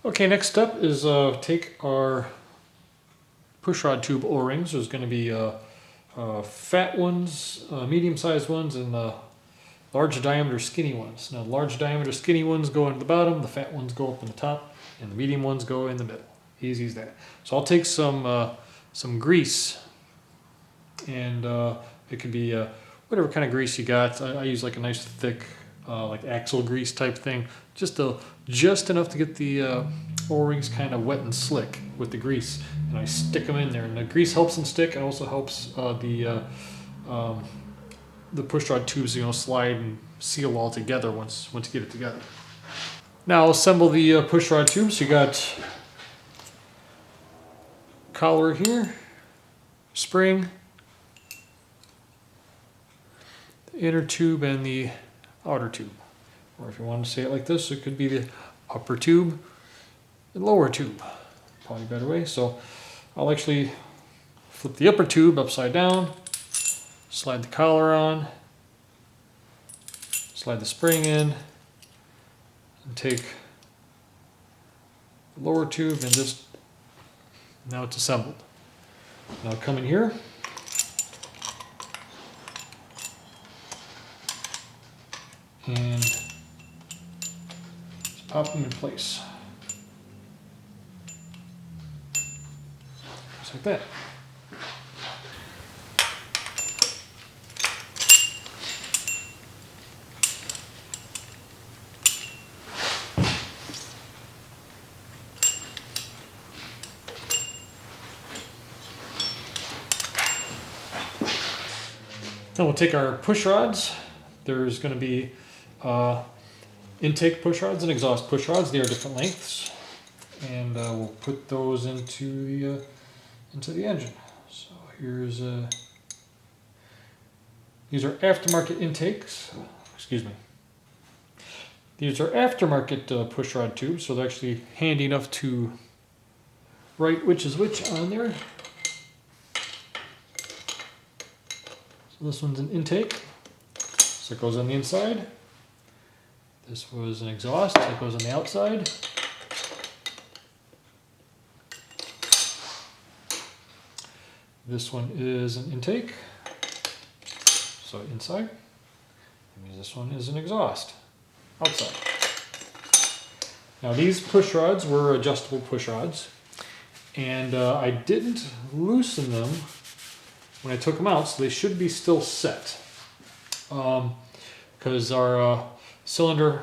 Okay, next step is take our pushrod tube O-rings. There's going to be fat ones, medium-sized ones, and large diameter skinny ones. Now, the large diameter skinny ones go into the bottom, the fat ones go up in the top, and the medium ones go in the middle. Easy as that. So I'll take some grease, and it could be whatever kind of grease you got. I use like a nice thick like axle grease type thing, just enough to get the O-rings kind of wet and slick with the grease, and I stick them in there. And the grease helps them stick, and also helps the pushrod tubes, slide and seal all together once you get it together. Now I'll assemble the pushrod tubes. You got collar here, spring, the inner tube and the outer tube. Or if you want to say it like this, it could be the upper tube and lower tube. Probably a better way. So I'll actually flip the upper tube upside down, slide the collar on, slide the spring in, and take the lower tube and just, now it's assembled. Now come in here, and just pop them in place. Just like that. Then we'll take our push rods. There's going to be intake push rods and exhaust push rods. They are different lengths, and we'll put those into the engine. So here's these are aftermarket intakes. Excuse me. These are aftermarket push rod tubes, so they're actually handy enough to write which is which on there. So this one's an intake, so it goes on the inside. This was an exhaust, so it goes on the outside. This one is an intake, so inside. That means this one is an exhaust, outside. Now these push rods were adjustable push rods, and I didn't loosen them when I took them out, so they should be still set. Because our cylinder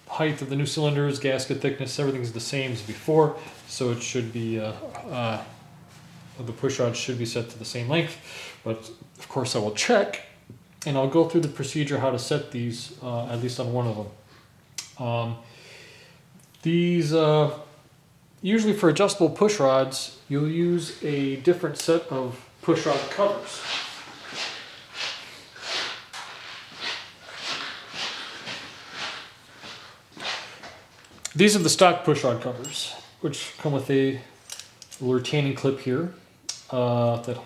height of the new cylinders, gasket thickness, everything's the same as before, so it should be the push rod should be set to the same length. But of course I will check, and I'll go through the procedure how to set these, at least on one of them. These usually for adjustable push rods, you'll use a different set of push rod covers. These are the stock push rod covers, which come with a retaining clip here that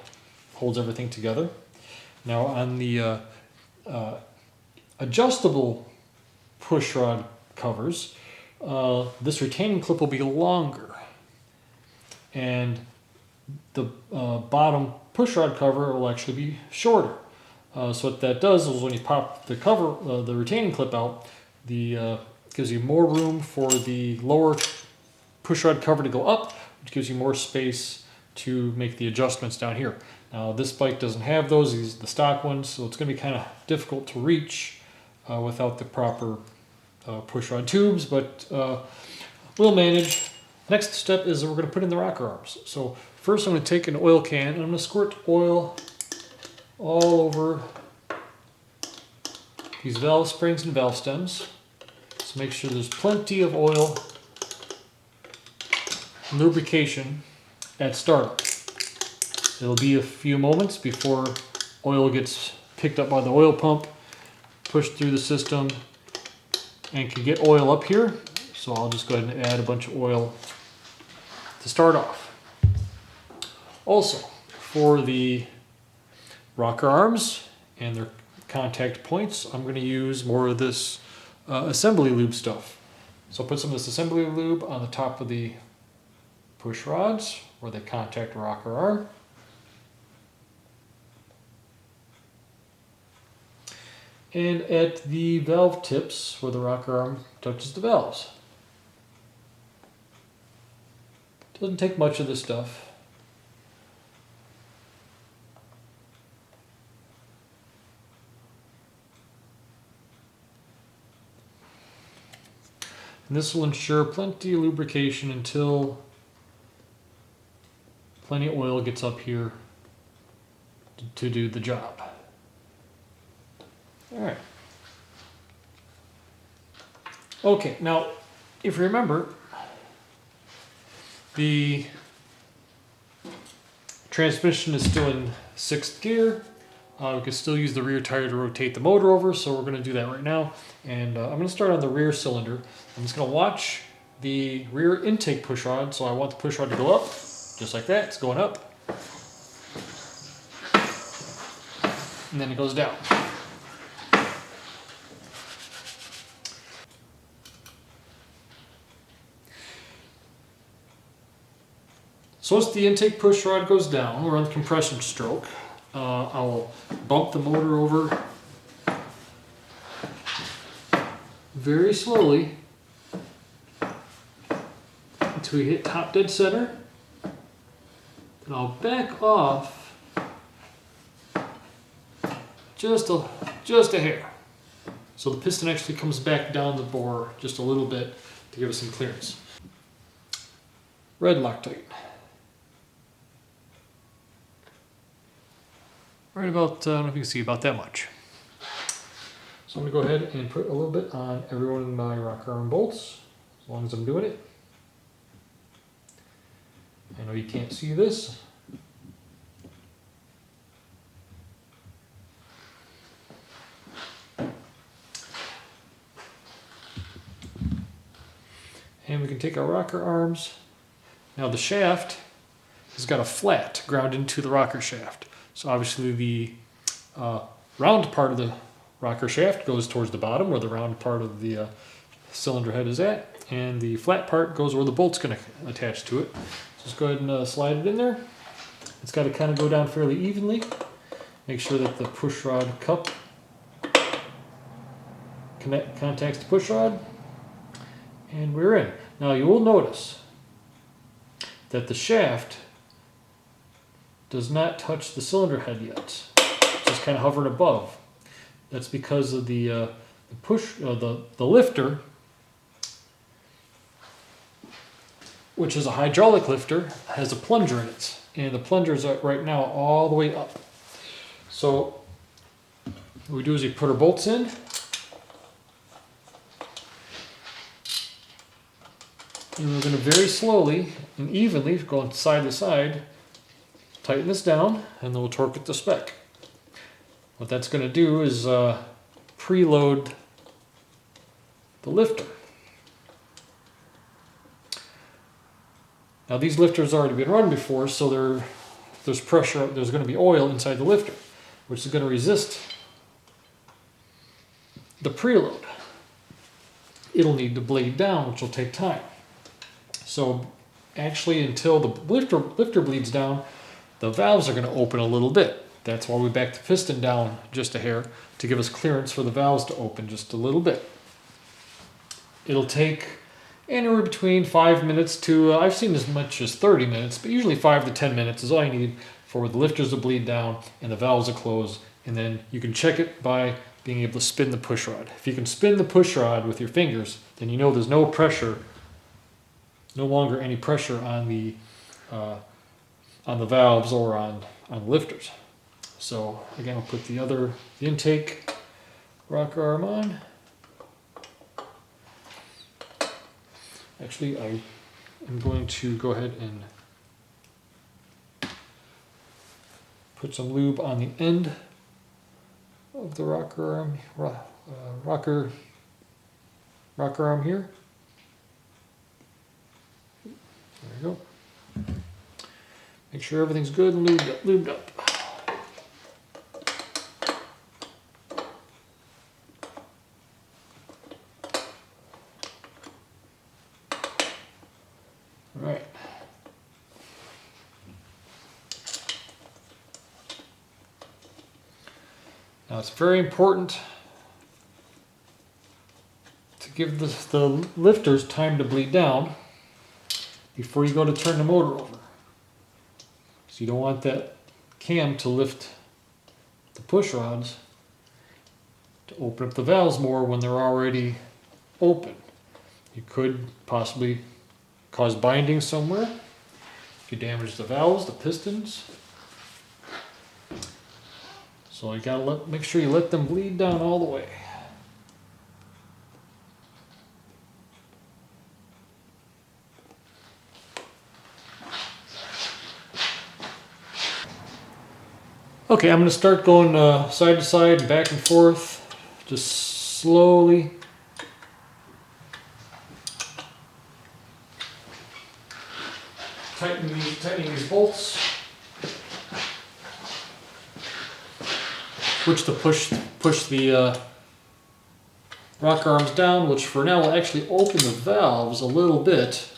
holds everything together. Now on the adjustable push rod covers, this retaining clip will be longer, and the bottom push rod cover will actually be shorter. So what that does is when you pop the cover, the retaining clip out, gives you more room for the lower push rod cover to go up, which gives you more space to make the adjustments down here. Now this bike doesn't have those, these are the stock ones, so it's going to be kind of difficult to reach without the proper push rod tubes, but we'll manage. Next step is we're going to put in the rocker arms. So first I'm going to take an oil can and I'm going to squirt oil all over these valve springs and valve stems. So make sure there's plenty of oil and lubrication at startup. It'll be a few moments before oil gets picked up by the oil pump, pushed through the system, and can get oil up here. So I'll just go ahead and add a bunch of oil to start off. Also, for the rocker arms and their contact points, I'm going to use more of this assembly lube stuff. So put some of this assembly lube on the top of the push rods where they contact the rocker arm. And at the valve tips where the rocker arm touches the valves. Doesn't take much of this stuff. And this will ensure plenty of lubrication until plenty of oil gets up here to do the job. All right. Okay, now if you remember, the transmission is still in 6th gear. We can still use the rear tire to rotate the motor over, so we're going to do that right now. And I'm going to start on the rear cylinder. I'm just going to watch the rear intake push rod. So I want the push rod to go up, just like that. It's going up. And then it goes down. So as the intake push rod goes down, we're on the compression stroke. I'll bump the motor over very slowly until we hit top dead center. Then I'll back off just a hair. So the piston actually comes back down the bore just a little bit to give us some clearance. Red Loctite. Right about, I don't know if you can see, about that much. So I'm going to go ahead and put a little bit on every one of my rocker arm bolts, as long as I'm doing it. I know you can't see this. And we can take our rocker arms. Now the shaft has got a flat ground into the rocker shaft. So obviously the round part of the rocker shaft goes towards the bottom where the round part of the cylinder head is at, and the flat part goes where the bolt's going to attach to it. So just go ahead and slide it in there. It's got to kind of go down fairly evenly. Make sure that the push rod cup contacts the push rod, and we're in. Now you will notice that the shaft does not touch the cylinder head yet. It's just kind of hovering above. That's because of the lifter, which is a hydraulic lifter, has a plunger in it, and the plunger is right now all the way up. So what we do is we put our bolts in, and we're going to very slowly and evenly, going side to side, tighten this down, and then we'll torque it to spec. What that's going to do is preload the lifter. Now these lifters have already been run before, so there's pressure, there's going to be oil inside the lifter, which is going to resist the preload. It'll need to blade down, which will take time. So actually, until the lifter bleeds down, the valves are going to open a little bit. That's why we back the piston down just a hair, to give us clearance for the valves to open just a little bit. It'll take anywhere between 5 minutes to, I've seen as much as 30 minutes, but usually 5 to 10 minutes is all you need for the lifters to bleed down and the valves to close. And then you can check it by being able to spin the push rod. If you can spin the push rod with your fingers, then you know there's no pressure, no longer any pressure on the valves or on the lifters. So again, I'll put the intake rocker arm on. Actually, I am going to go ahead and put some lube on the end of the rocker arm, rocker arm here. There we go. Make sure everything's good and lubed up. Now it's very important to give the lifters time to bleed down before you go to turn the motor over. So you don't want that cam to lift the push rods to open up the valves more when they're already open. You could possibly cause binding somewhere if you damage the valves, the pistons. So you gotta make sure you let them bleed down all the way. Okay, I'm going to start going side to side, back and forth, just slowly. Tightening these bolts. Switch to push the rocker arms down, which for now will actually open the valves a little bit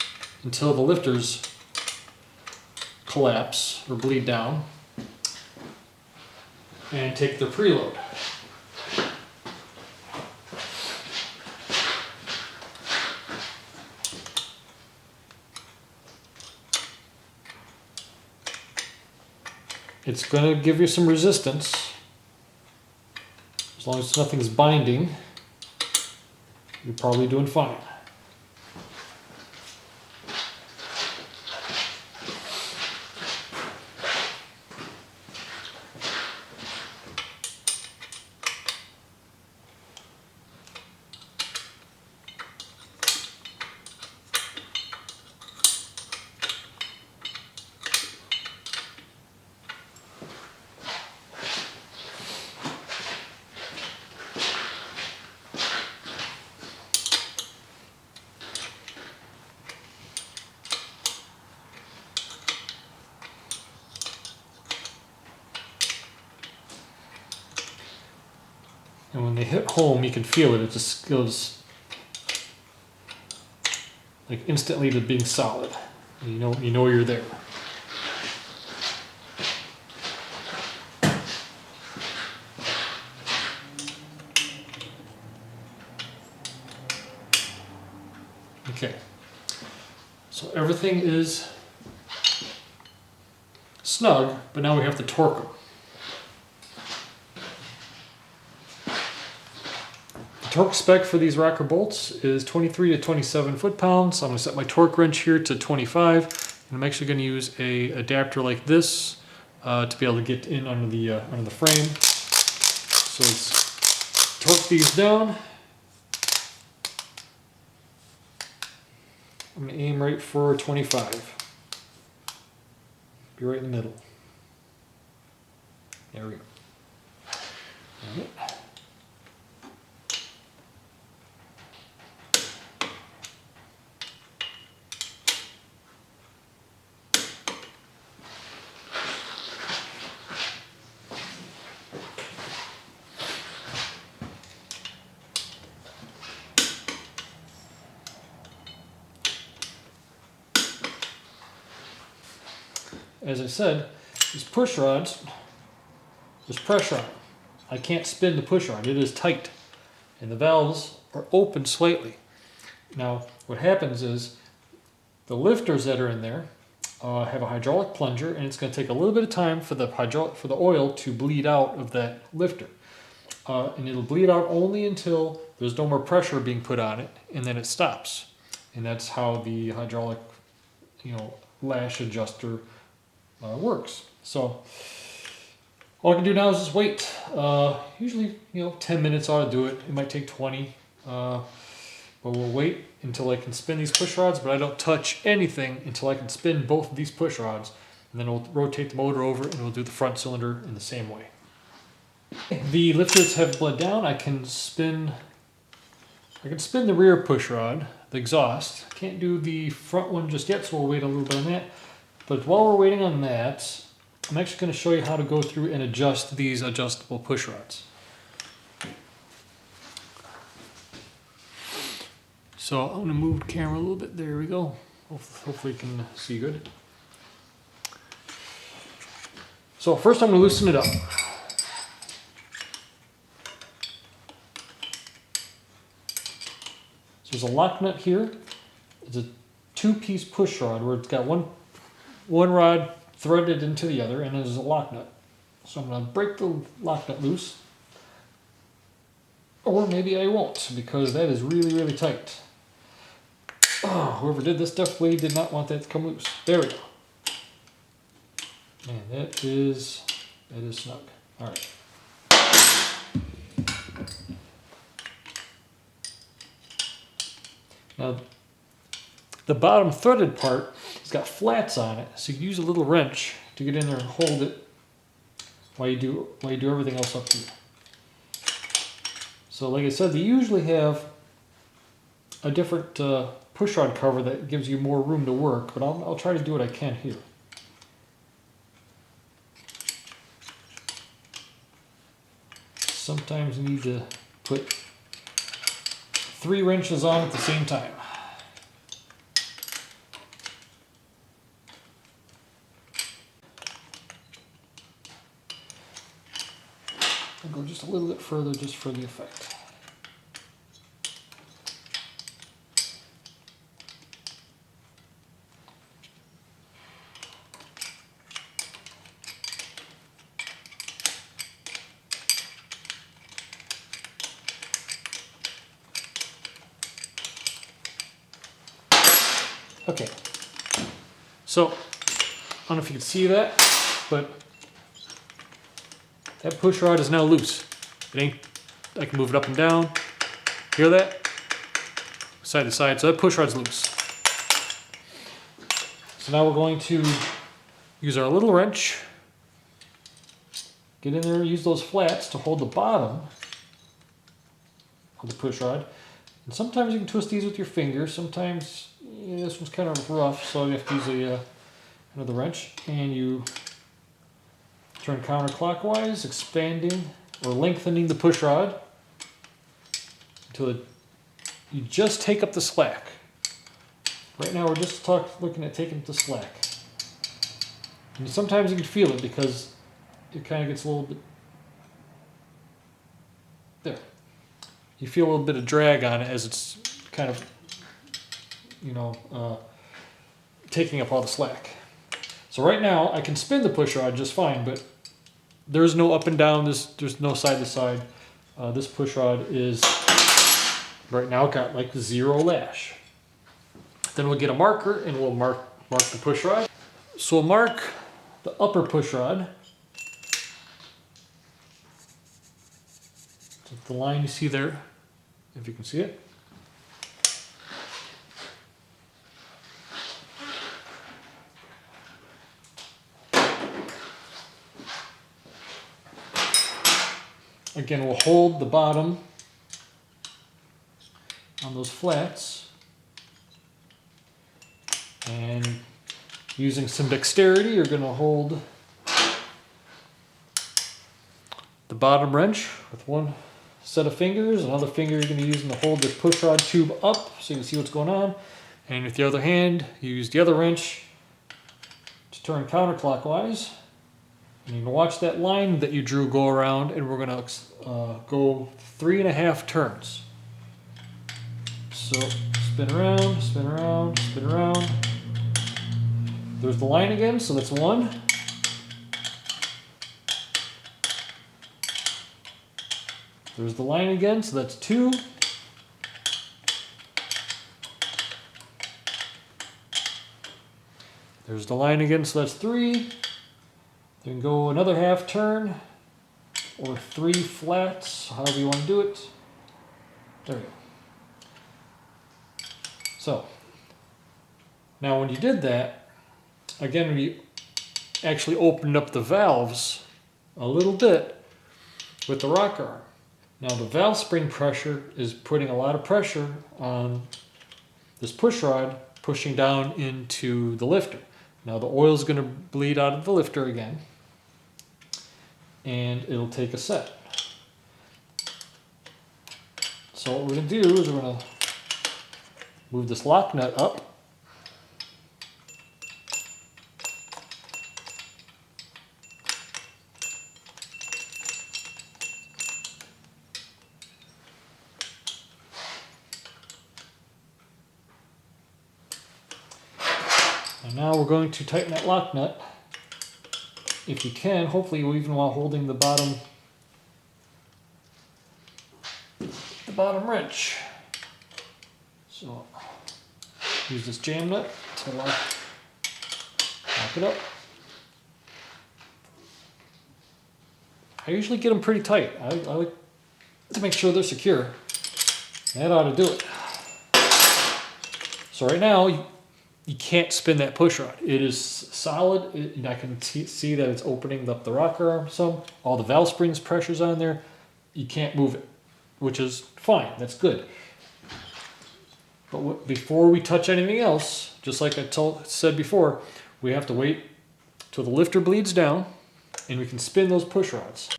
until the lifters collapse or bleed down. And take the preload. It's going to give you some resistance. As long as nothing's binding, you're probably doing fine. And when they hit home, you can feel it. It just goes like instantly to being solid. You know you're there. Okay. So everything is snug, but now we have to torque them. Torque spec for these rocker bolts is 23 to 27 foot-pounds. I'm going to set my torque wrench here to 25, and I'm actually going to use a adapter like this to be able to get in under the frame. So let's torque these down. I'm going to aim right for 25. Be right in the middle. There we go. All right. As I said, these push rods, there's pressure on them. I can't spin the push rod, it is tight. And the valves are open slightly. Now, what happens is, the lifters that are in there have a hydraulic plunger, and it's going to take a little bit of time for the oil to bleed out of that lifter. And it'll bleed out only until there's no more pressure being put on it, and then it stops. And that's how the hydraulic, lash adjuster works. So all I can do now is just wait. Usually, 10 minutes ought to do it. It might take 20, but we'll wait until I can spin these push rods. But I don't touch anything until I can spin both of these push rods, and then we'll rotate the motor over and we'll do the front cylinder in the same way. The lifters have bled down. I can spin the rear push rod, the exhaust. Can't do the front one just yet, so we'll wait a little bit on that. But while we're waiting on that, I'm actually going to show you how to go through and adjust these adjustable push rods. So I'm going to move the camera a little bit. There we go. Hopefully you can see good. So first I'm going to loosen it up. there's a lock nut here. It's a two-piece push rod where it's got one rod threaded into the other, and there's a lock nut. So I'm going to break the lock nut loose. Or maybe I won't, because that is really, really tight. Oh, whoever did this definitely did not want that to come loose. There we go. Man, that is snug. All right. Now, the bottom threaded part has got flats on it, so you can use a little wrench to get in there and hold it while you do everything else up here. So, like I said, they usually have a different push rod cover that gives you more room to work, but I'll try to do what I can here. Sometimes you need to put 3 wrenches on at the same time. I'll go just a little bit further just for the effect. Okay, so I don't know if you can see that, but that push rod is now loose. It ain't, I can move it up and down. Hear that? Side to side, so that push rod's loose. So now we're going to use our little wrench, get in there, use those flats to hold the bottom of the push rod. And sometimes you can twist these with your fingers, sometimes this one's kind of rough, so you have to use another wrench, and you turn counterclockwise, expanding or lengthening the push rod until you just take up the slack. Right now we're just looking at taking up the slack. And sometimes you can feel it because it kind of gets a little bit, there. You feel a little bit of drag on it as it's kind of, taking up all the slack. So right now I can spin the push rod just fine, but there's no up and down, there's no side to side. This push rod is right now got like 0 lash. Then we'll get a marker and we'll mark the push rod. So we'll mark the upper push rod. So the line you see there, if you can see it. Again, we'll hold the bottom on those flats, and using some dexterity, you're going to hold the bottom wrench with one set of fingers. Another finger you're going to use to hold this push rod tube up so you can see what's going on. And with the other hand, you use the other wrench to turn counterclockwise. And you can watch that line that you drew go around, and we're going to go 3.5 turns. So spin around, spin around, spin around. There's the line again, so that's 1. There's the line again, so that's 2. There's the line again, so that's 3. Then go another half turn, or 3 flats, however you want to do it. There we go. So, now when you did that, again, we actually opened up the valves a little bit with the rocker arm. Now the valve spring pressure is putting a lot of pressure on this push rod, pushing down into the lifter. Now the oil is going to bleed out of the lifter again, and it'll take a set. So what we're going to do is we're going to move this lock nut up. And now we're going to tighten that lock nut, if you can, hopefully even while holding the bottom wrench. So use this jam nut to lock it up. I usually get them pretty tight. I like to make sure they're secure. That ought to do it. So right now, you can't spin that push rod. It is solid. I can see that it's opening up the rocker arm some. All the valve springs pressure's on there. You can't move it, which is fine. That's good. But before we touch anything else, just like I said before, we have to wait till the lifter bleeds down and we can spin those push rods.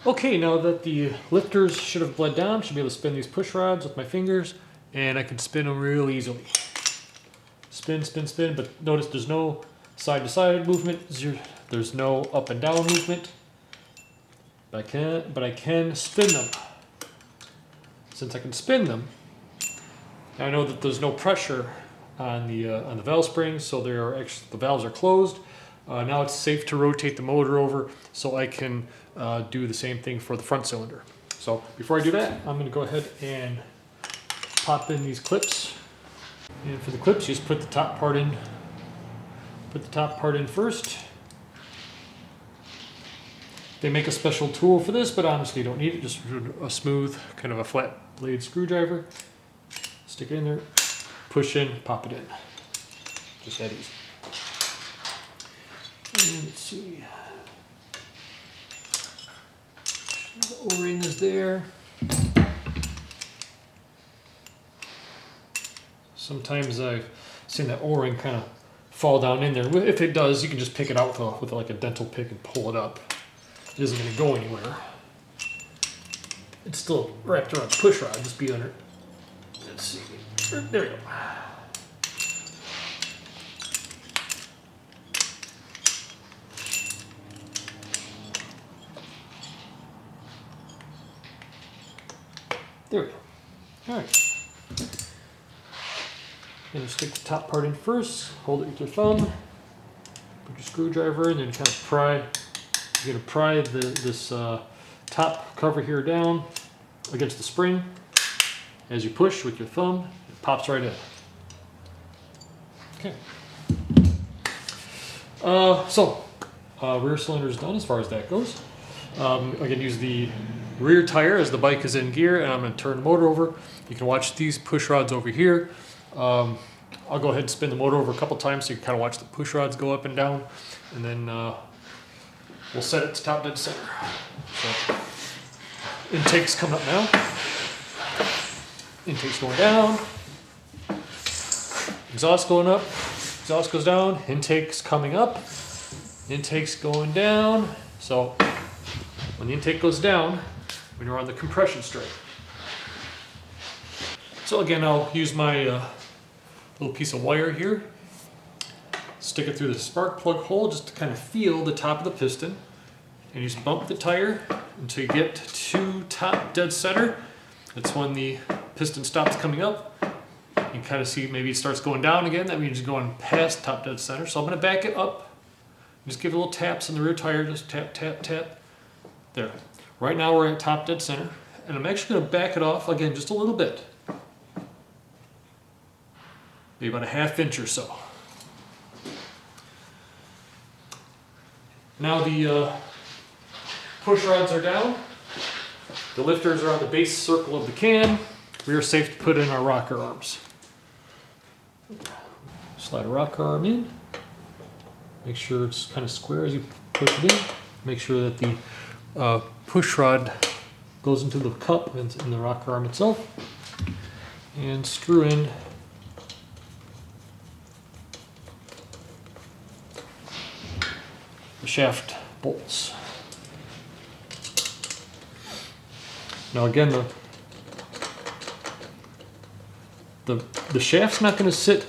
Okay, now that the lifters should have bled down, should be able to spin these push rods with my fingers, and I can spin them real easily. Spin, spin, spin, but notice there's no side-to-side movement, there's no up and down movement, but I can spin them. Since I can spin them, I know that there's no pressure on the valve springs, so the valves are closed. Now it's safe to rotate the motor over, so I can do the same thing for the front cylinder. So before I do that, I'm going to go ahead and pop in these clips. And for the clips, you just put the top part in. Put the top part in first. They make a special tool for this, but honestly you don't need it. Just a smooth, kind of a flat blade screwdriver. Stick it in there, push in, pop it in. Just that easy. And let's see. The O-ring is there. Sometimes I've seen that O-ring kind of fall down in there. If it does, you can just pick it out with like a dental pick and pull it up. It isn't going to go anywhere. It's still wrapped around the push rod. Just be under. Let's see. There we go. There we go. All right. Gonna stick the top part in first. Hold it with your thumb. Put your screwdriver in, and kind of pry. You're gonna pry this top cover here down against the spring. As you push with your thumb, it pops right in. Okay. Rear cylinder is done as far as that goes. I'm gonna use the rear tire as the bike is in gear, and I'm going to turn the motor over. You can watch these push rods over here. I'll go ahead and spin the motor over a couple times so you can kind of watch the push rods go up and down, and then we'll set it to top dead center. So, intake's coming up now. Intake's going down. Exhaust going up. Exhaust goes down. Intake's coming up. Intake's going down. So when the intake goes down, when you're on the compression straight. So again, I'll use my little piece of wire here, stick it through the spark plug hole just to kind of feel the top of the piston, and you just bump the tire until you get to top dead center. That's when the piston stops coming up. You can kind of see maybe it starts going down again. That means it's going past top dead center. So I'm going to back it up. Just give it little taps in the rear tire. Just tap, tap, tap. There. Right now we're at top dead center, and I'm actually going to back it off again just a little bit. Maybe about a ½ inch or so. Now the push rods are down. The lifters are on the base circle of the can. We are safe to put in our rocker arms. Slide a rocker arm in. Make sure it's kind of square as you push it in. Make sure that the push rod goes into the cup and in the rocker arm itself. And screw in the shaft bolts. Now again, the shaft's not going to sit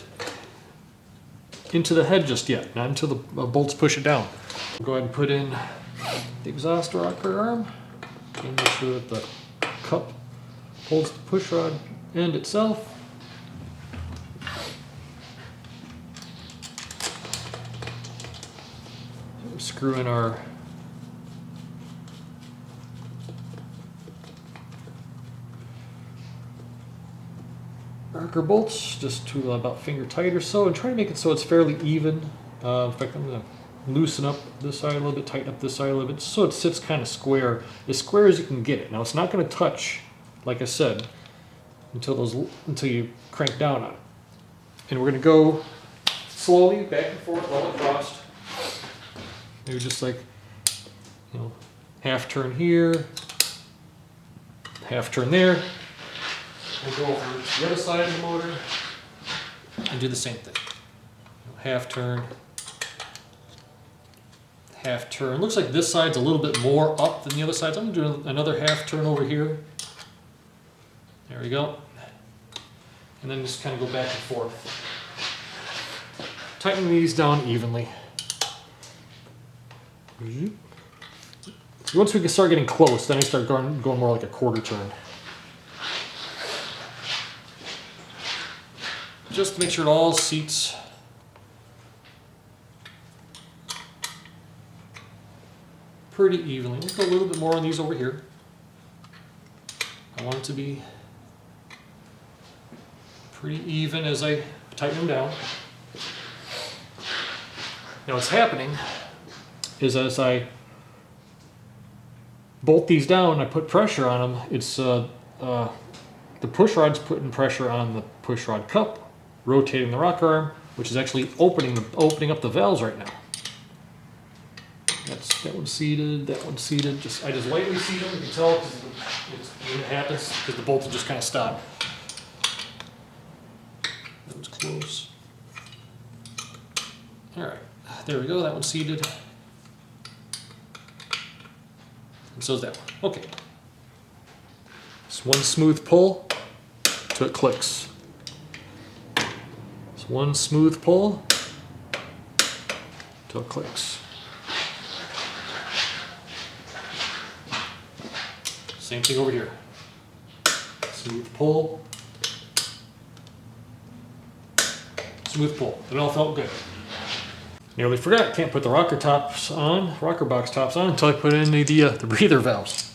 into the head just yet, not until the bolts push it down. Go ahead and put in the exhaust rocker arm and make sure that the cup holds the push rod end itself. screw in our rocker bolts just to about finger tight or so, and try to make it so it's fairly even. In fact, I'm going to loosen up this side a little bit, tighten up this side a little bit, so it sits kind of square as you can get it. Now it's not going to touch, like I said, until you crank down on it. And we're going to go slowly back and forth all across. Maybe just like, you know, half turn here, half turn there. We'll go over to the other side of the motor and do the same thing. Half turn, half turn. Looks like this side's a little bit more up than the other side. So I'm going to do another half turn over here. There we go. And then just kind of go back and forth. Tighten these down evenly. Once we can start getting close, then I start going more like a quarter turn. Just to make sure it all seats pretty evenly. Let's go a little bit more on these over here. I want it to be pretty even as I tighten them down. Now what's happening is as I bolt these down, I put pressure on them, it's the push rod's putting pressure on the push rod cup, rotating the rocker arm, which is actually opening up the valves right now. That one's seated, that one's seated. I just lightly seat them. You can tell when it happens because the bolts will just kind of stop. That one's close. All right, there we go. That one's seated. And so is that one. Okay. It's one smooth pull till it clicks. It's one smooth pull till it clicks. Same thing over here. Smooth pull. Smooth pull. It all felt good. Nearly forgot, can't put the rocker box tops on until I put in the breather valves.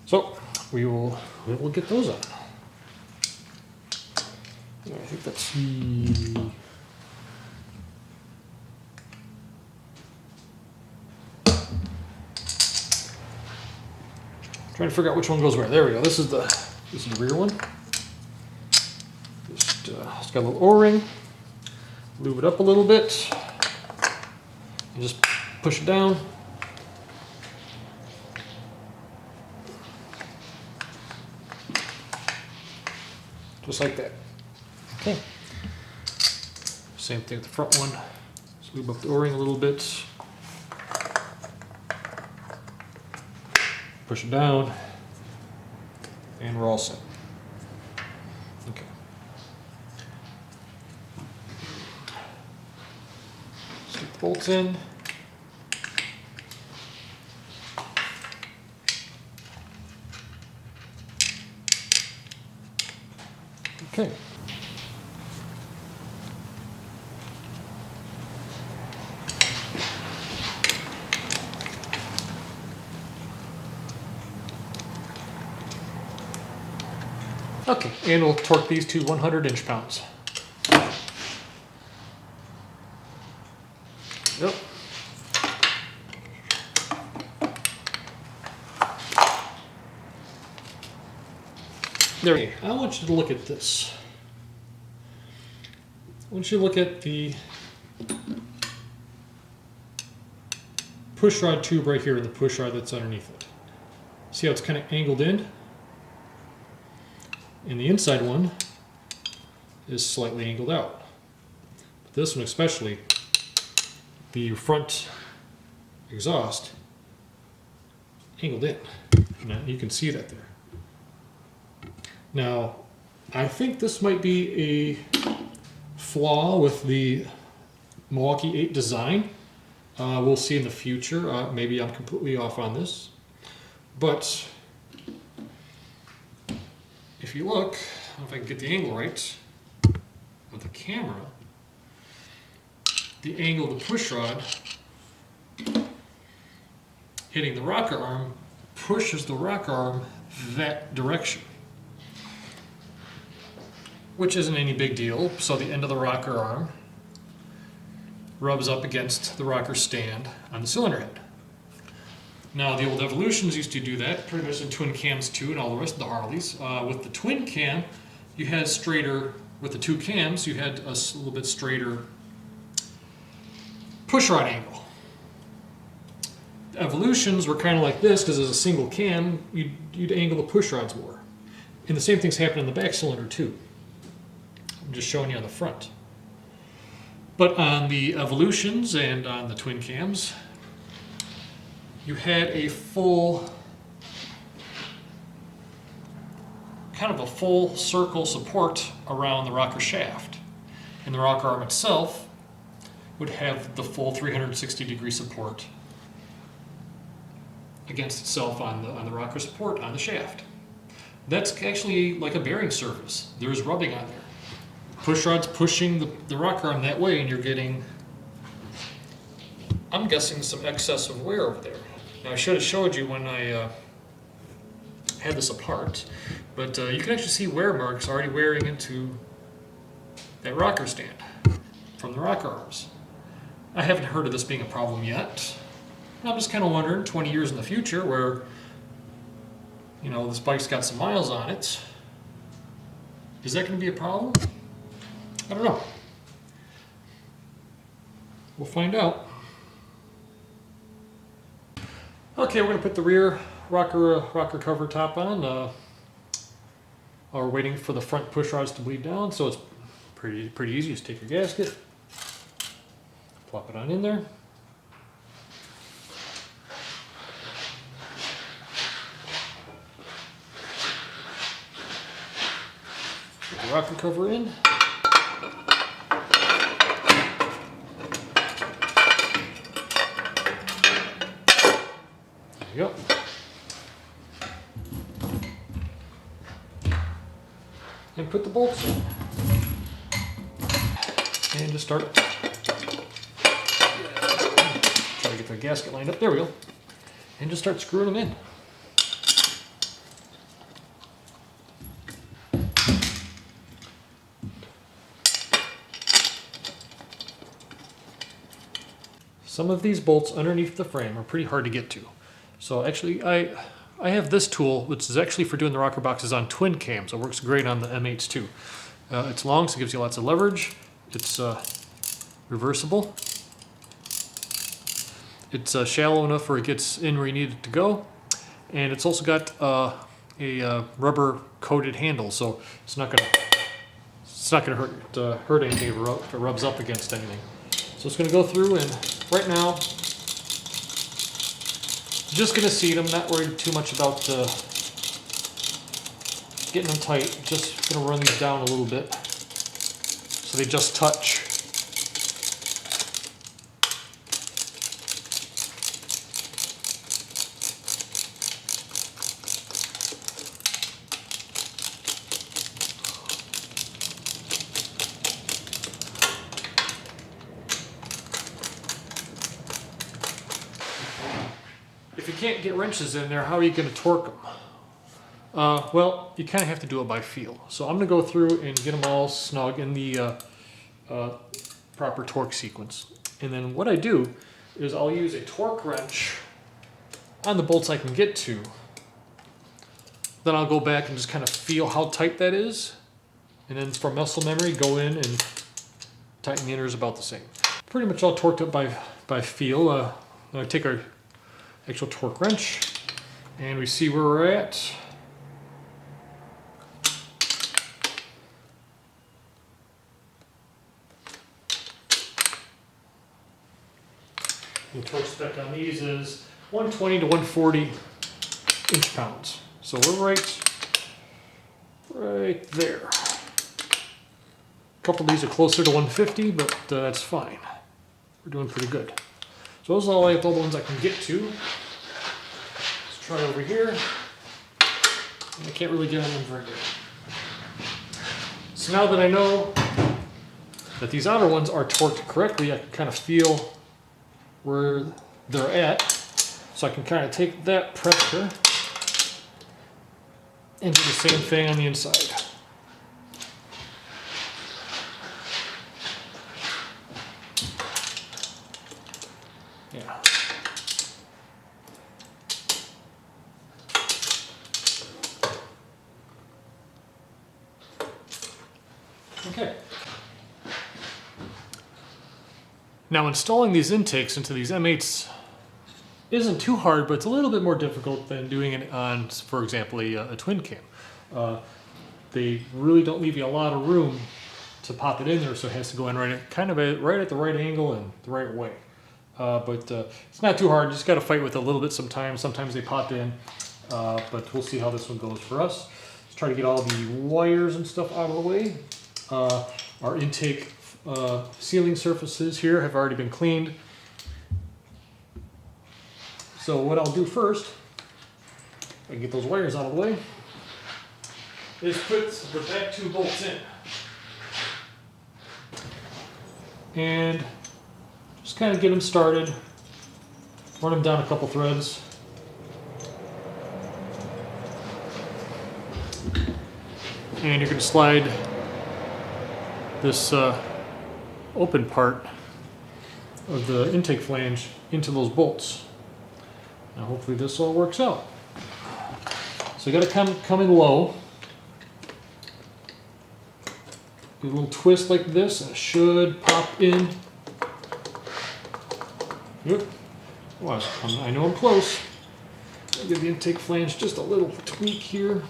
So we will get those on. I think that's the trying to figure out which one goes where. There we go. This is the rear one. Just it's got a little O-ring. Lube it up a little bit. And just push it down. Just like that. Okay. Same thing with the front one. Just lube up the O-ring a little bit. Push it down, and we're all set. Okay. Let's get the bolts in. Okay. Okay, and we'll torque these to 100 inch-pounds. Yep. There we go. I want you to look at this. I want you to look at the push rod tube right here and the push rod that's underneath it. See how it's kind of angled in? And the inside one is slightly angled out. But this one especially, the front exhaust angled in. Now you can see that there. Now I think this might be a flaw with the Milwaukee 8 design. We'll see in the future. Maybe I'm completely off on this. But if you look, I don't know if I can get the angle right with the camera, the angle of the push rod hitting the rocker arm pushes the rocker arm that direction, which isn't any big deal. So the end of the rocker arm rubs up against the rocker stand on the cylinder head. Now, the old Evolutions used to do that, pretty much in twin cams too, and all the rest of the Harleys. With the twin cam, you had straighter, with the two cams, you had a little bit straighter pushrod angle. The Evolutions were kind of like this, because as a single cam, you'd angle the pushrods more. And the same thing's happening in the back cylinder too. I'm just showing you on the front. But on the Evolutions and on the twin cams, you had a full, kind of a full circle support around the rocker shaft. And the rocker arm itself would have the full 360-degree support against itself on the rocker support on the shaft. That's actually like a bearing surface. There's rubbing on there. Pushrod's pushing the rocker arm that way, and you're getting, I'm guessing, some excess of wear over there. Now, I should have showed you when I had this apart, but you can actually see wear marks already wearing into that rocker stand from the rocker arms. I haven't heard of this being a problem yet. I'm just kind of wondering, 20 years in the future, where, you know, this bike's got some miles on it, is that going to be a problem? I don't know. We'll find out. Okay, we're going to put the rear rocker cover top on. We're waiting for the front push rods to bleed down, so it's pretty easy. Just take your gasket, plop it on in there. Put the rocker cover in. There you go. And put the bolts in. And just start. Try to get the gasket lined up. There we go. And just start screwing them in. Some of these bolts underneath the frame are pretty hard to get to. So actually, I have this tool, which is actually for doing the rocker boxes on twin cams. It works great on the M8s too. It's long, so it gives you lots of leverage. It's reversible. It's shallow enough where it gets in where you need it to go. And it's also got a rubber coated handle, so it's not gonna hurt anything if it rubs up against anything. So it's gonna go through, and right now, just going to seat them, not worried too much about getting them tight. Just going to run these down a little bit so they just touch. If you can't get wrenches in there, how are you going to torque them? Well, you kind of have to do it by feel. So I'm going to go through and get them all snug in the proper torque sequence. And then what I do is I'll use a torque wrench on the bolts I can get to. Then I'll go back and just kind of feel how tight that is. And then from muscle memory, go in and tighten the inners about the same. Pretty much all torqued up by feel. I take our actual torque wrench, and we see where we're at. The torque spec on these is 120 to 140 inch-pounds. So we're right there. A couple of these are closer to 150, but that's fine. We're doing pretty good. So those are all the ones I can get to. Let's try over here. I can't really get on them very good. So now that I know that these outer ones are torqued correctly, I can kind of feel where they're at. So I can kind of take that pressure and do the same thing on the inside. Yeah. Okay. Now installing these intakes into these M8s isn't too hard, but it's a little bit more difficult than doing it on, for example, a twin cam. They really don't leave you a lot of room to pop it in there, so it has to go in right at the right angle and the right way. But it's not too hard. You just got to fight with it a little bit sometimes. Sometimes they pop in, but we'll see how this one goes for us. Let's try to get all the wires and stuff out of the way. Our intake sealing surfaces here have already been cleaned. So what I'll do first, if I can get those wires out of the way, is put the back two bolts in. And just kind of get them started, run them down a couple threads. And you're going to slide this open part of the intake flange into those bolts. Now hopefully this all works out. So you got to come in low. Do a little twist like this and it should pop in. Yep. Well, I know I'm close. I'll give the intake flange just a little tweak here.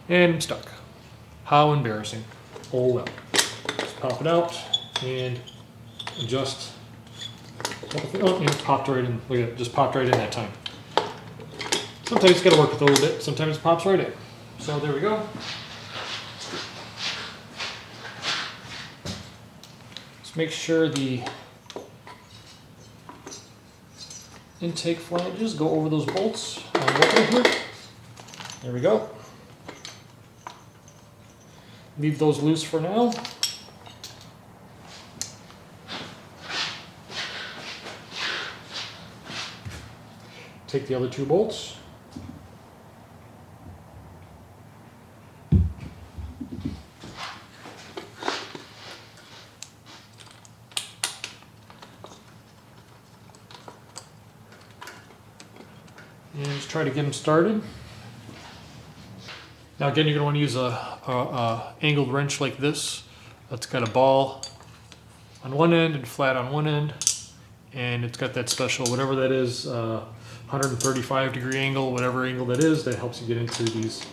And I'm stuck. How embarrassing. Oh well. Just pop it out and adjust. Oh, and it popped right in. Look at it, just popped right in that time. Sometimes you gotta work with it a little bit, sometimes it pops right in. So there we go. Let's make sure the intake flanges go over those bolts. There we go. Leave those loose for now. Take the other two bolts. And just try to get them started. Now again, you're going to want to use a angled wrench like this. That's got a ball on one end and flat on one end. And it's got that special, whatever that is, 135 degree angle, whatever angle that is, that helps you get into these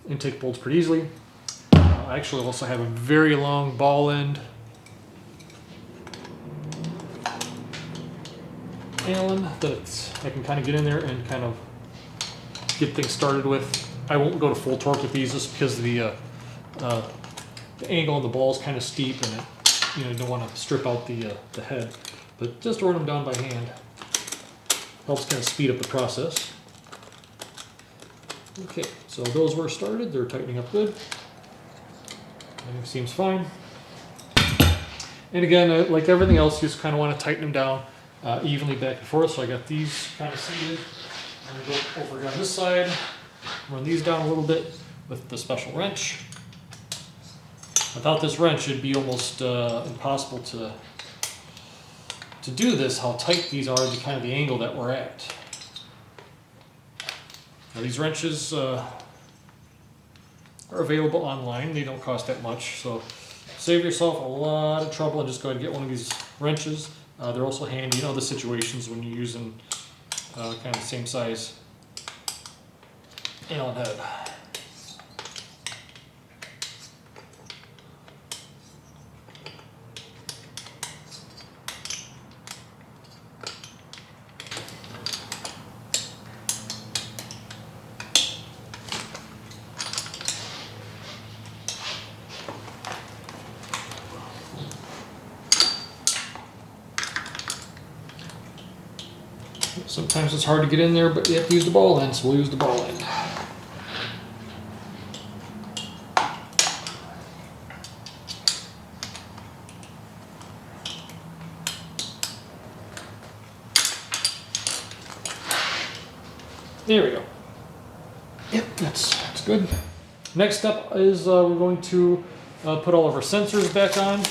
intake bolts pretty easily. I actually also have a very long ball end Allen that I can kind of get in there and kind of get things started with. I won't go to full torque with these just because the angle on the ball is kind of steep and it, you don't want to strip out the head. But just to run them down by hand helps kind of speed up the process. Okay, so those were started. They're tightening up good. Everything seems fine. And again, like everything else, you just kind of want to tighten them down evenly back and forth. So I got these kind of seated. I'm going to go over on this side, run these down a little bit with the special wrench. Without this wrench, it'd be almost impossible to do this, how tight these are, the kind of the angle that we're at. Now these wrenches are available online. They don't cost that much, so save yourself a lot of trouble and just go ahead and get one of these wrenches. They're also handy in other situations when you're using kind of the same size Allen head. Sometimes it's hard to get in there, but you have to use the ball end, so we'll use the ball end. There we go. Yep, that's good. Next up is we're going to put all of our sensors back on.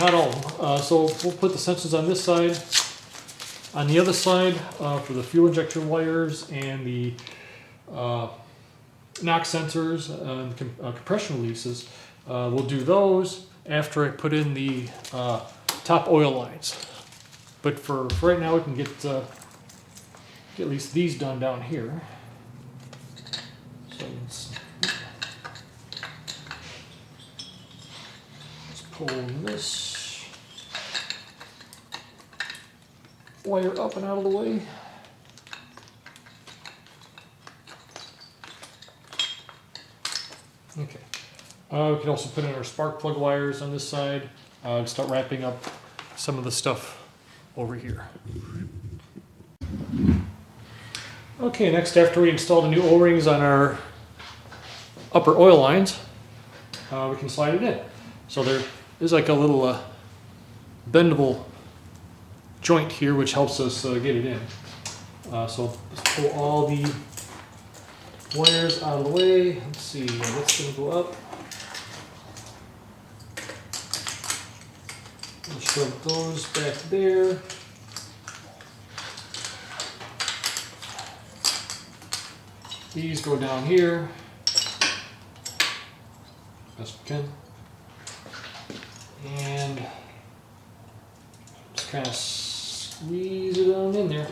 Not all of them. So we'll put the sensors on this side. On the other side, for the fuel injector wires and the knock sensors and compression releases, we'll do those after I put in the top oil lines. But for right now, we can get at least these done down here. So let's pull this wire up and out of the way. Okay. We can also put in our spark plug wires on this side and start wrapping up some of the stuff over here. Okay, next, after we install the new O-rings on our upper oil lines, we can slide it in. So there is like a little bendable joint here which helps us get it in. So let's pull all the wires out of the way. Let's see, that's going to go up. We'll shove those back there. These go down here. Best we can. And just kind of squeeze it on in there.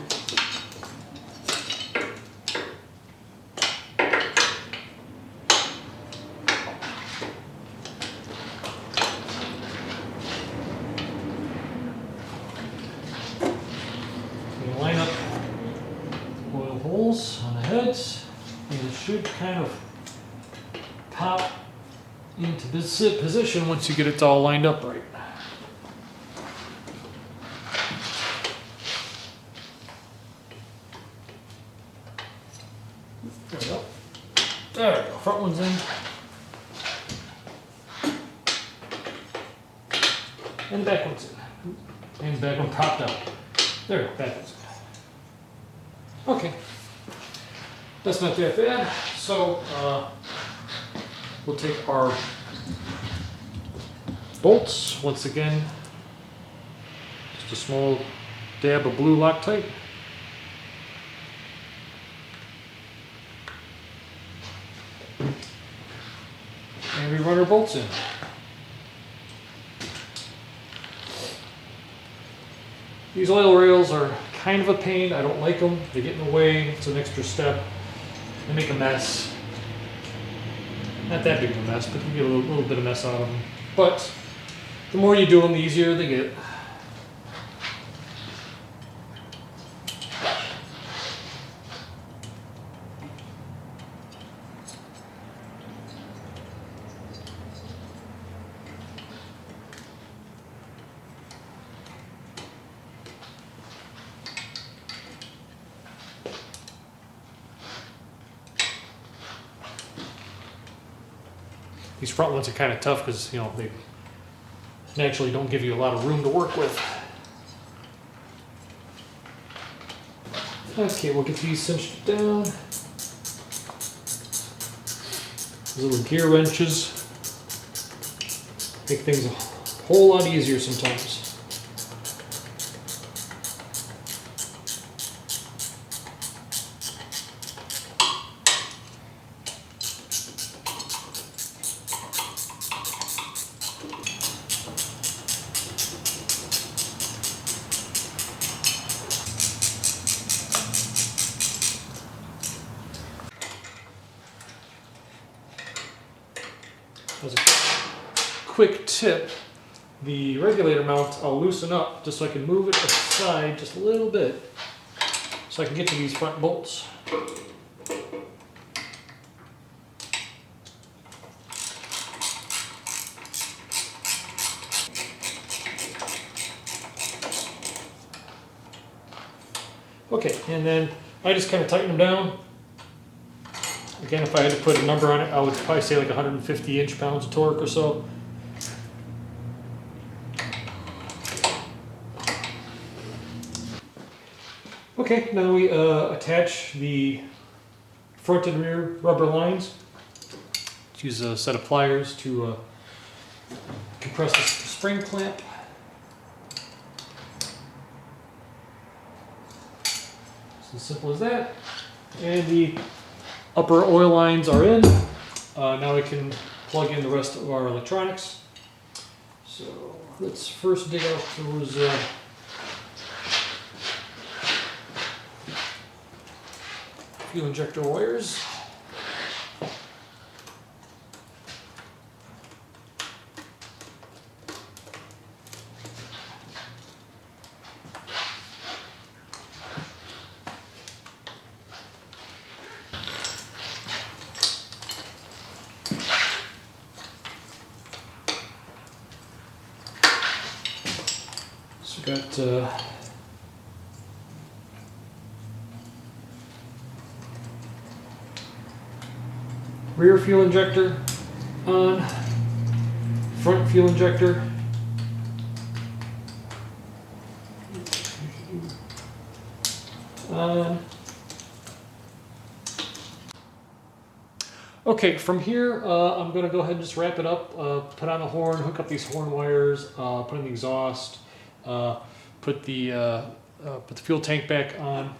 We line up oil holes on the heads. And it should kind of pop into this position once you get it all lined up right. There we go. There we go. Front one's in. And the back one's in. And the back one popped out. There we go. Back one's in. Okay. That's not that bad. So we'll take our bolts, once again, just a small dab of blue Loctite. And we run our bolts in. These oil rails are kind of a pain. I don't like them. They get in the way. It's an extra step. They make a mess. Not that big of a mess, but you get a little bit of mess out of them. But the more you do them, the easier they get. These front ones are kind of tough because, you know, they naturally don't give you a lot of room to work with. Okay, we'll get these cinched down. These little gear wrenches make things a whole lot easier sometimes. As a quick tip, the regulator mount I'll loosen up just so I can move it aside just a little bit so I can get to these front bolts. Okay, and then I just kind of tighten them down. Again, if I had to put a number on it, I would probably say like 150 inch-pounds of torque or so. Okay, now we attach the front and rear rubber lines. Let's use a set of pliers to compress the spring clamp. It's as simple as that. And the upper oil lines are in. Now we can plug in the rest of our electronics. So let's first dig out those fuel injector wires. So we got rear fuel injector on, front fuel injector on. Okay, from here I'm going to go ahead and just wrap it up, put on the horn, hook up these horn wires, put in the exhaust, put the fuel tank back on,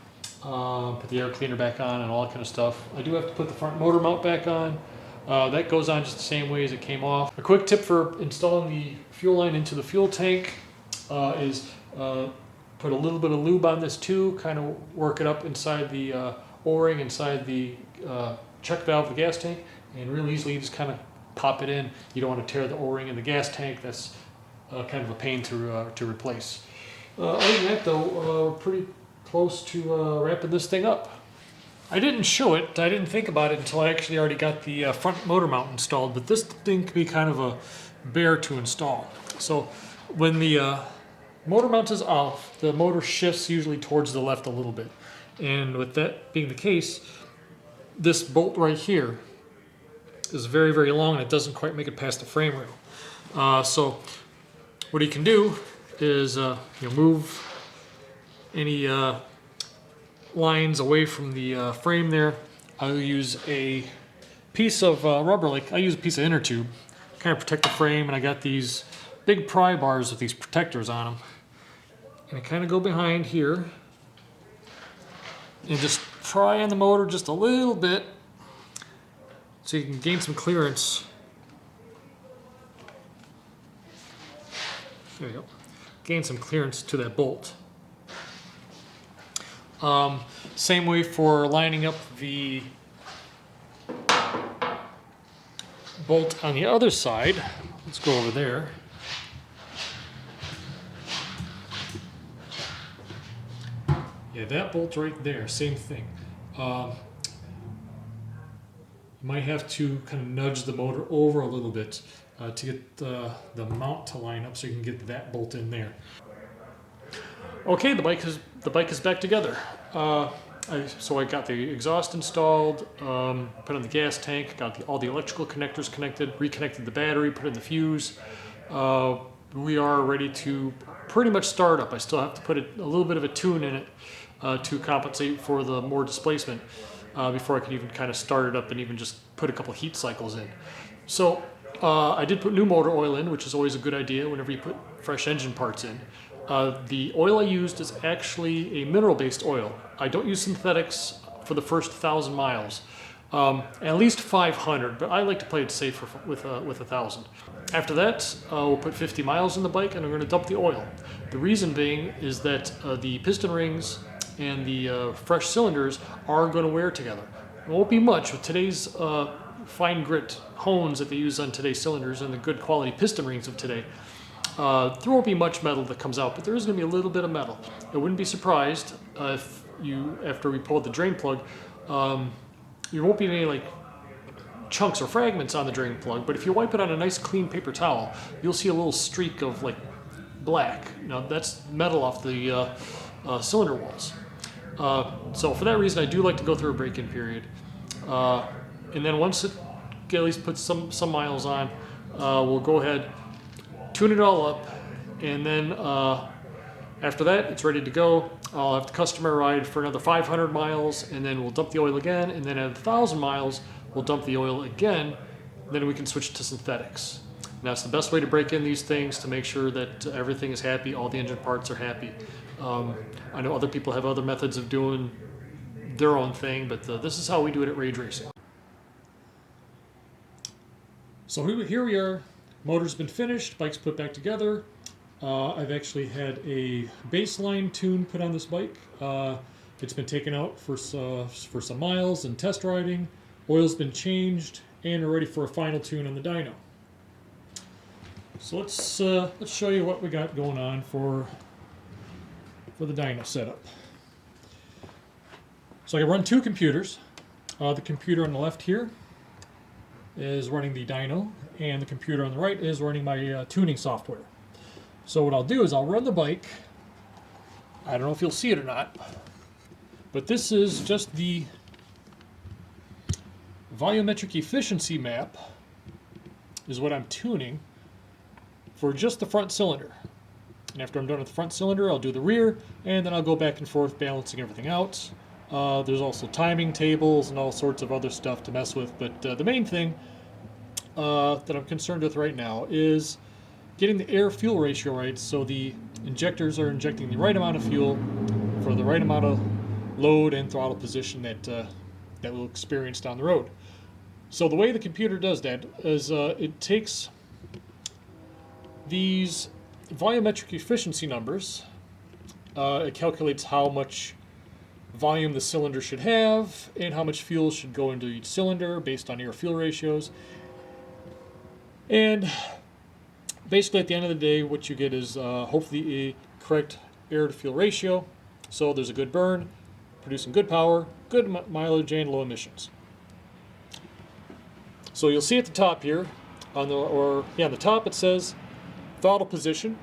put the air cleaner back on and all that kind of stuff. I do have to put the front motor mount back on. That goes on just the same way as it came off. A quick tip for installing the fuel line into the fuel tank is put a little bit of lube on this too, kind of work it up inside the O-ring, inside the check valve of the gas tank, and real easily you just kind of pop it in. You don't want to tear the O-ring in the gas tank. That's kind of a pain to replace. Other than that though, we're pretty close to wrapping this thing up. I didn't show it, I didn't think about it until I actually already got the front motor mount installed, but this thing can be kind of a bear to install. So when the motor mount is off, the motor shifts usually towards the left a little bit. And with that being the case, this bolt right here is very, very long and it doesn't quite make it past the frame rail. So what you can do is move any lines away from the frame there. I'll use a piece of rubber, like I use a piece of inner tube, kind of protect the frame, and I got these big pry bars with these protectors on them. And I kind of go behind here and just pry on the motor just a little bit so you can gain some clearance. There you go. Gain some clearance to that bolt. Same way for lining up the bolt on the other side. Let's go over there. Yeah, that bolt right there, same thing. You might have to kind of nudge the motor over a little bit to get the mount to line up so you can get that bolt in there. Okay, the bike is back together. So I got the exhaust installed, put on the gas tank, got all the electrical connectors connected, reconnected the battery, put in the fuse. We are ready to pretty much start up. I still have to put a little bit of a tune in it to compensate for the more displacement before I can even kind of start it up and even just put a couple heat cycles in. So I did put new motor oil in, which is always a good idea whenever you put fresh engine parts in. The oil I used is actually a mineral-based oil. I don't use synthetics for the first 1,000 miles. At least 500, but I like to play it safe with 1,000. After that, we'll put 50 miles in the bike and I'm going to dump the oil. The reason being is that the piston rings and the fresh cylinders are going to wear together. It won't be much with today's fine grit hones that they use on today's cylinders and the good quality piston rings of today. There won't be much metal that comes out, but there is going to be a little bit of metal. I wouldn't be surprised if after we pull the drain plug, there won't be any like chunks or fragments on the drain plug, but if you wipe it on a nice clean paper towel, you'll see a little streak of like black. Now that's metal off the cylinder walls. So for that reason, I do like to go through a break-in period. And then once it at least puts some miles on, we'll go ahead, tune it all up, and then After that, it's ready to go. I'll have the customer ride for another 500 miles, and then we'll dump the oil again, and then at 1,000 miles, we'll dump the oil again, then we can switch to synthetics. And that's the best way to break in these things to make sure that everything is happy, all the engine parts are happy. I know other people have other methods of doing their own thing, but this is how we do it at Rage Racing. So here we are. Motor's been finished, bike's put back together. I've actually had a baseline tune put on this bike. It's been taken out for some miles and test riding. Oil's been changed, and we're ready for a final tune on the dyno. So let's show you what we got going on for the dyno setup. So I run two computers. The computer on the left here is running the dyno, and the computer on the right is running my tuning software. So what I'll do is I'll run the bike. I don't know if you'll see it or not, but this is just the volumetric efficiency map is what I'm tuning for just the front cylinder. And after I'm done with the front cylinder, I'll do the rear, and then I'll go back and forth balancing everything out. There's also timing tables and all sorts of other stuff to mess with, but the main thing that I'm concerned with right now is getting the air-fuel ratio right, so the injectors are injecting the right amount of fuel for the right amount of load and throttle position that we'll experience down the road. So the way the computer does that is it takes these volumetric efficiency numbers, it calculates how much volume the cylinder should have and how much fuel should go into each cylinder based on air-fuel ratios. And basically at the end of the day, what you get is hopefully a correct air-to-fuel ratio, so there's a good burn, producing good power, good mileage, and low emissions. So you'll see at the top here, on the top it says throttle position,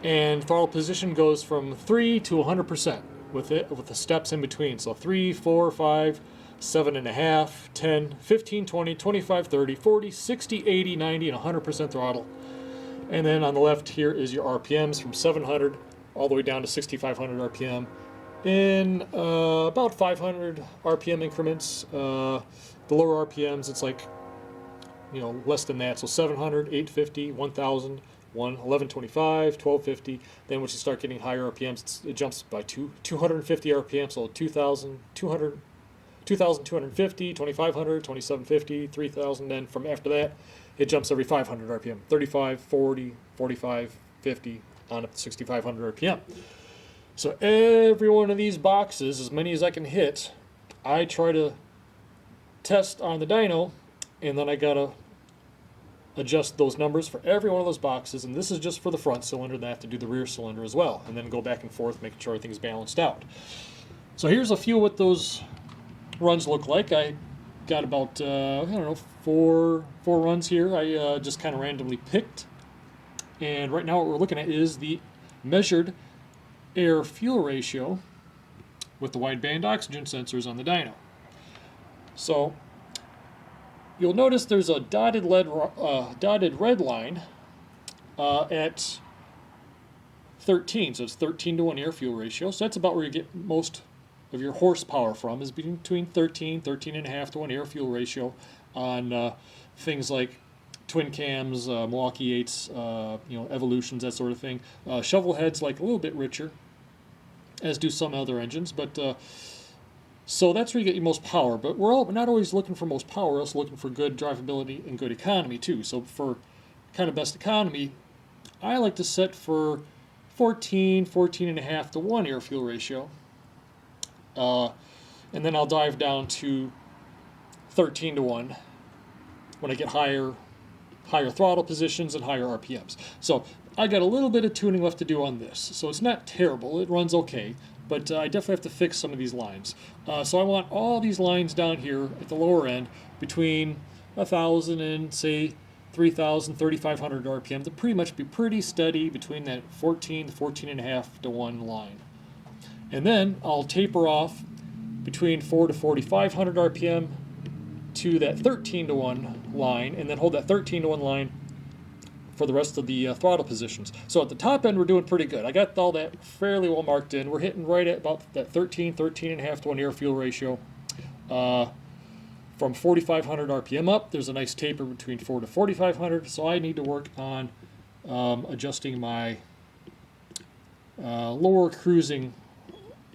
and throttle position goes from 3 to 100% with the steps in between. So 3, 4, 5, 7.5, 10, 15, 20, 25, 30, 40, 60, 80, 90, and 100% throttle. And then on the left here is your RPMs from 700 all the way down to 6,500 RPM in about 500 RPM increments. The lower RPMs, it's like, less than that. So 700, 850, 1,000, 1125, 1250. Then once you start getting higher RPMs, it jumps by 250 RPM. So 2,000, 2,250, 2,500, 2,750, 3,000. Then from after that, it jumps every 500 RPM. 35, 40, 45, 50, on up to 6,500 RPM. So every one of these boxes, as many as I can hit, I try to test on the dyno, and then I gotta adjust those numbers for every one of those boxes, and this is just for the front cylinder, then I have to do the rear cylinder as well, and then go back and forth making sure everything's balanced out. So here's a few of what those runs look like. I got about, four runs here I just kind of randomly picked, and right now what we're looking at is the measured air-fuel ratio with the wideband oxygen sensors on the dyno. So you'll notice there's a dotted red line at 13, so it's 13 to 1 air-fuel ratio. So that's about where you get most of your horsepower from, is between 13.5 to 1 air-fuel ratio on things like twin cams, Milwaukee 8s, Evolutions, that sort of thing. Shovel heads like a little bit richer, as do some other engines, but so that's where you get your most power. But we're not always looking for most power, we're also looking for good drivability and good economy too. So for kind of best economy, I like to set for 14.5 to 1 air-fuel ratio. And then I'll dive down to 13 to 1 when I get higher throttle positions and higher RPMs. So I got a little bit of tuning left to do on this. So it's not terrible, it runs okay, but I definitely have to fix some of these lines. So I want all these lines down here at the lower end between 1,000 and say 3,000, 3,500 RPM to pretty much be pretty steady between that 14 to 14.5 to 1 line. And then I'll taper off between 4 to 4,500 RPM to that 13 to 1 line, and then hold that 13 to 1 line for the rest of the throttle positions. So at the top end, we're doing pretty good. I got all that fairly well marked in. We're hitting right at about that 13.5 to 1 air-fuel ratio. From 4,500 RPM up, there's a nice taper between 4 to 4,500, so I need to work on adjusting my lower cruising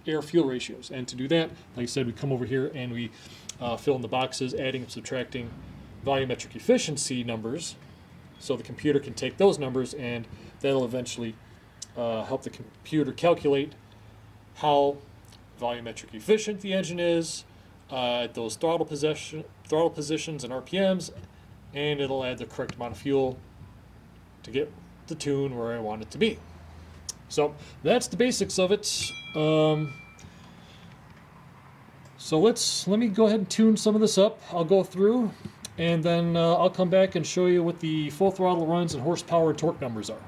air-fuel ratios. And to do that, like I said, we come over here and we fill in the boxes, adding and subtracting volumetric efficiency numbers, so the computer can take those numbers, and that'll eventually help the computer calculate how volumetric efficient the engine is at those throttle positions and RPMs, and it'll add the correct amount of fuel to get the tune where I want it to be. So that's the basics of it. So let me go ahead and tune some of this up. I'll go through, and then I'll come back and show you what the full throttle runs and horsepower and torque numbers are.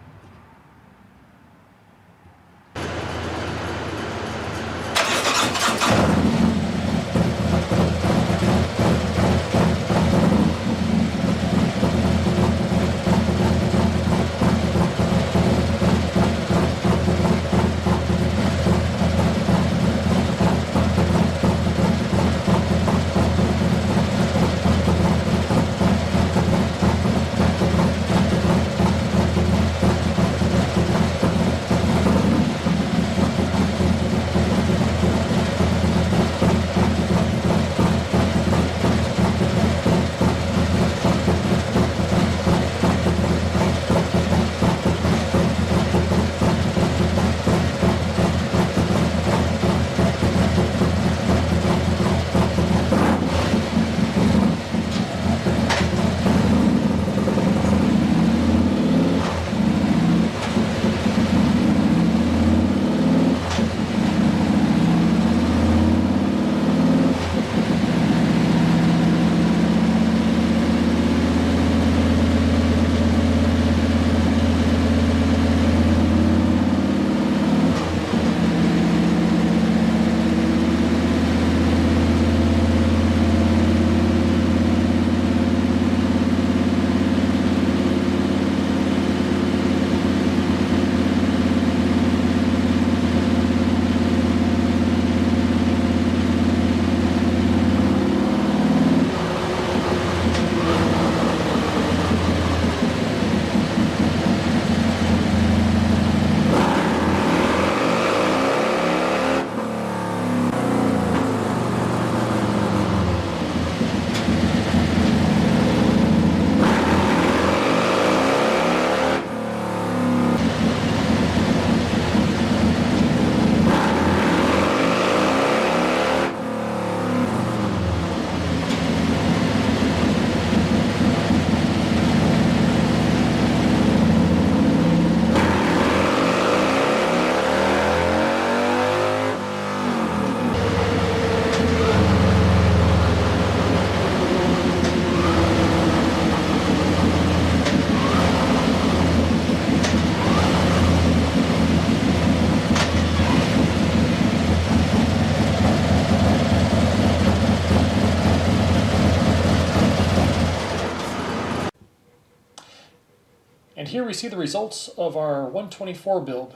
And here we see the results of our 124 build.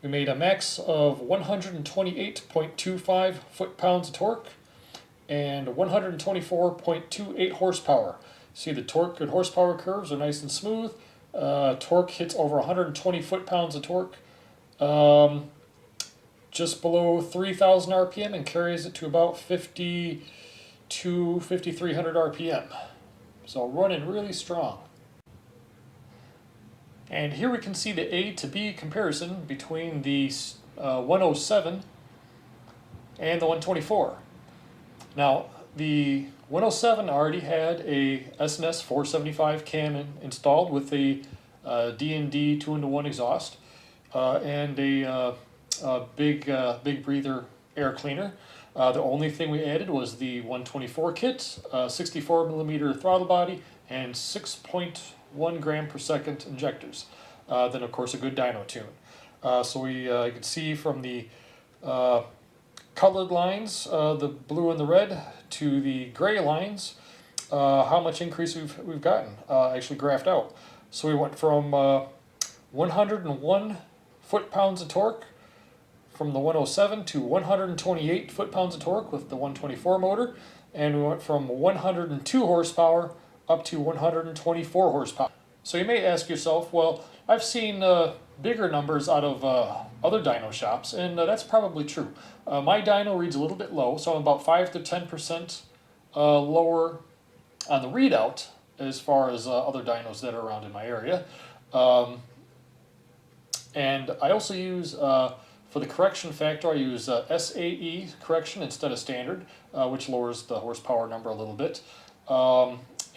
We made a max of 128.25 foot-pounds of torque and 124.28 horsepower. See, the torque and horsepower curves are nice and smooth. Torque hits over 120 foot-pounds of torque, just below 3,000 RPM, and carries it to about 5,300 RPM. So running really strong. And here we can see the A to B comparison between the 107 and the 124. Now, the 107 already had a S&S 475 cam installed with a D&D 2-in-1 exhaust and a big breather air cleaner. The only thing we added was the 124 kit, 64 millimeter throttle body, and 6.1 gram per second injectors. Then of course a good dyno tune. So you can see from the colored lines, the blue and the red, to the gray lines, how much increase we've gotten, actually graphed out. So we went from 101 foot-pounds of torque from the 107 to 128 foot-pounds of torque with the 124 motor, and we went from 102 horsepower up to 124 horsepower. So you may ask yourself, well, I've seen bigger numbers out of other dyno shops, and that's probably true. My dyno reads a little bit low, so I'm about 5 to 10% lower on the readout as far as other dynos that are around in my area. And I also use, for the correction factor, I use SAE correction instead of standard, which lowers the horsepower number a little bit.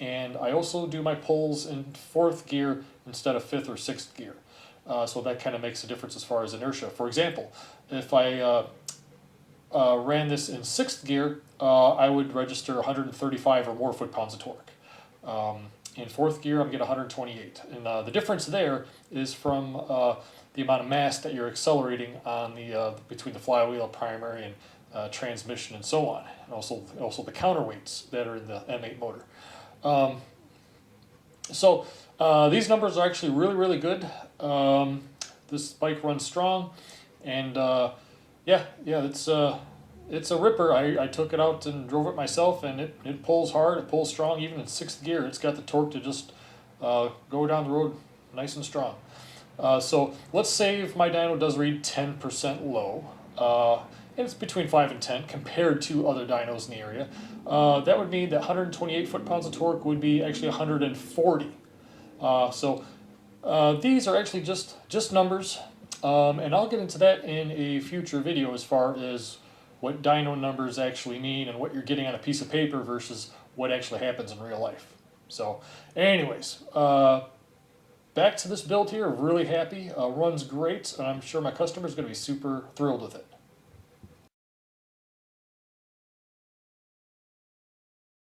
And I also do my pulls in 4th gear instead of 5th or 6th gear. So that kind of makes a difference as far as inertia. For example, if I ran this in 6th gear, I would register 135 or more foot-pounds of torque. In 4th gear, I'm getting 128. And the difference there is from the amount of mass that you're accelerating on the between the flywheel, primary, and transmission, and so on. And also the counterweights that are in the M8 motor. So these numbers are actually really good. This bike runs strong, and yeah, it's a ripper. I took it out and drove it myself, and it pulls hard, it pulls strong, even in 6th gear. It's got the torque to just go down the road nice and strong. So let's say if my dyno does read 10% low, and it's between 5 and 10 compared to other dynos in the area, that would mean that 128 foot-pounds of torque would be actually 140. So these are actually just numbers, and I'll get into that in a future video as far as what dyno numbers actually mean and what you're getting on a piece of paper versus what actually happens in real life. So anyways, back to this build here. Really happy. Runs great, and I'm sure my customer is going to be super thrilled with it.